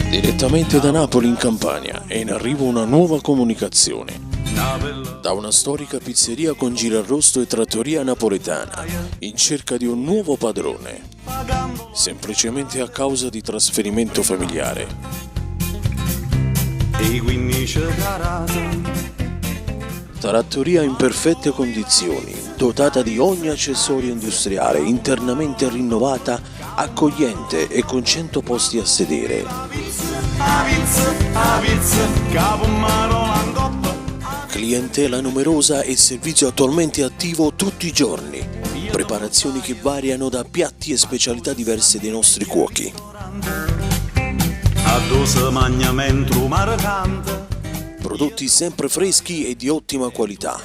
Direttamente da Napoli in Campania è in arrivo una nuova comunicazione. Da una storica pizzeria con girarrosto e trattoria napoletana, in cerca di un nuovo padrone, semplicemente a causa di trasferimento familiare. Trattoria in perfette condizioni, dotata di ogni accessorio industriale, internamente rinnovata, accogliente e con 100 posti a sedere. Clientela numerosa e servizio attualmente attivo tutti i giorni. Preparazioni che variano da piatti e specialità diverse dei nostri cuochi. Prodotti sempre freschi e di ottima qualità.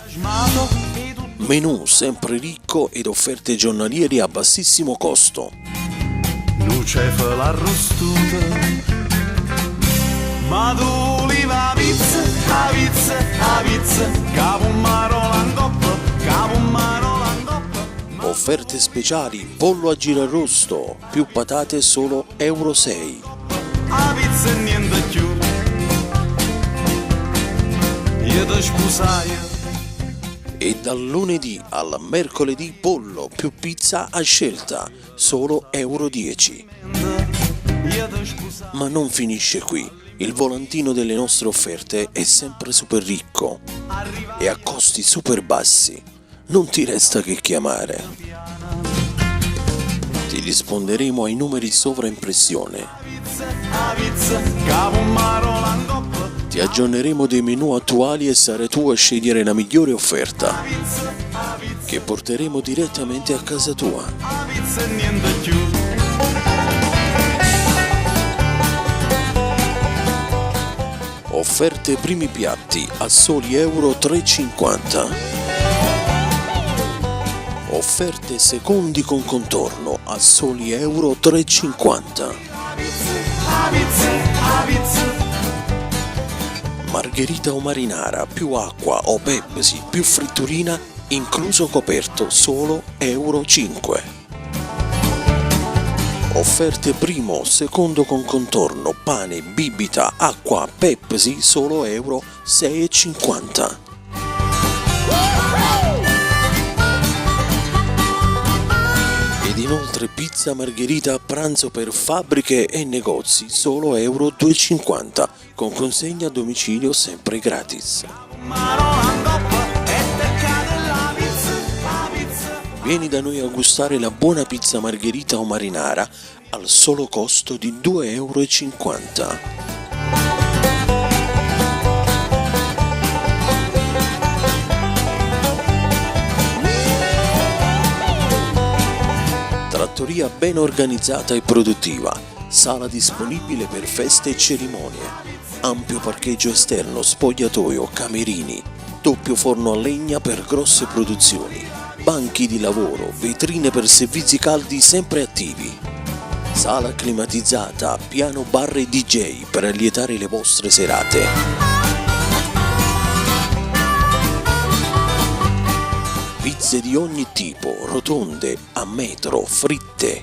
Menù sempre ricco ed offerte giornaliere a bassissimo costo. Offerte speciali, pollo a girarrosto, più patate solo euro 6. E dal lunedì al mercoledì pollo più pizza a scelta, solo euro 10. Ma non finisce qui, il volantino delle nostre offerte è sempre super ricco e a costi super bassi, non ti resta che chiamare. Ti risponderemo ai numeri sovraimpressione. Ti aggiorneremo dei menu attuali e sarai tu a scegliere la migliore offerta, che porteremo direttamente a casa tua. Offerte primi piatti a soli euro 3,50. Offerte secondi con contorno a soli euro 3,50. Margherita o marinara, più acqua o Pepsi, più fritturina, incluso coperto, solo euro 5. Offerte primo, secondo con contorno, pane, bibita, acqua, Pepsi, solo euro 6,50. Ed inoltre pizza margherita a pranzo per fabbriche e negozi, solo euro 2,50, con consegna a domicilio sempre gratis. Vieni da noi a gustare la buona pizza margherita o marinara al solo costo di 2,50 euro. Trattoria ben organizzata e produttiva, sala disponibile per feste e cerimonie, ampio parcheggio esterno, spogliatoio, camerini, doppio forno a legna per grosse produzioni, banchi di lavoro, vetrine per servizi caldi sempre attivi, sala climatizzata, piano bar e DJ per allietare le vostre serate. Pizze di ogni tipo, rotonde, a metro, fritte,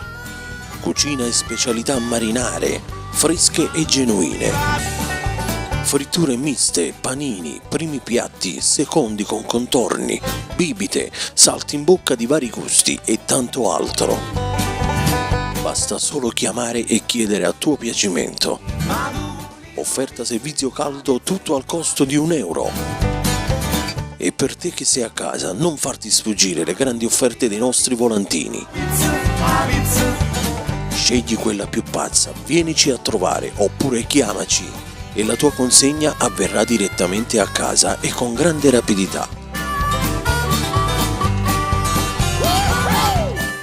cucina e specialità marinare, fresche e genuine, fritture miste, panini, primi piatti, secondi con contorni, bibite, salti in bocca di vari gusti e tanto altro. Basta solo chiamare e chiedere a tuo piacimento. Offerta servizio caldo tutto al costo di €1. E per te che sei a casa, non farti sfuggire le grandi offerte dei nostri volantini. Scegli quella più pazza, vienici a trovare oppure chiamaci e la tua consegna avverrà direttamente a casa e con grande rapidità.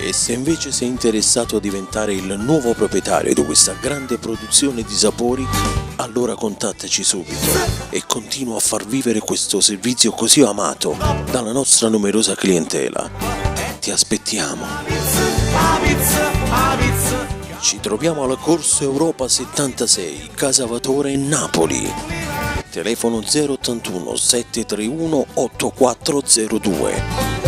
E se invece sei interessato a diventare il nuovo proprietario di questa grande produzione di sapori, allora contattaci subito e continua a far vivere questo servizio così amato dalla nostra numerosa clientela. Ti aspettiamo. Ci troviamo alla Corso Europa 76, Casa Vatore, Napoli. Telefono 081 731 8402.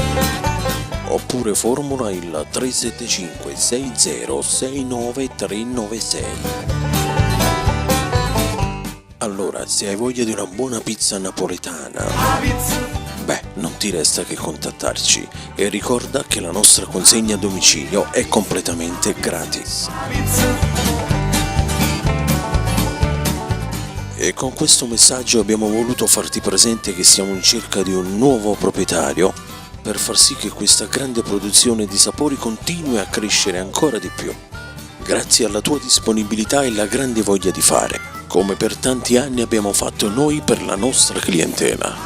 oppure formula il 375 60 69 396. Allora, se hai voglia di una buona pizza napoletana, non ti resta che contattarci e ricorda che la nostra consegna a domicilio è completamente gratis. E con questo messaggio abbiamo voluto farti presente che siamo in cerca di un nuovo proprietario per far sì che questa grande produzione di sapori continui a crescere ancora di più. Grazie alla tua disponibilità e la grande voglia di fare, come per tanti anni abbiamo fatto noi per la nostra clientela.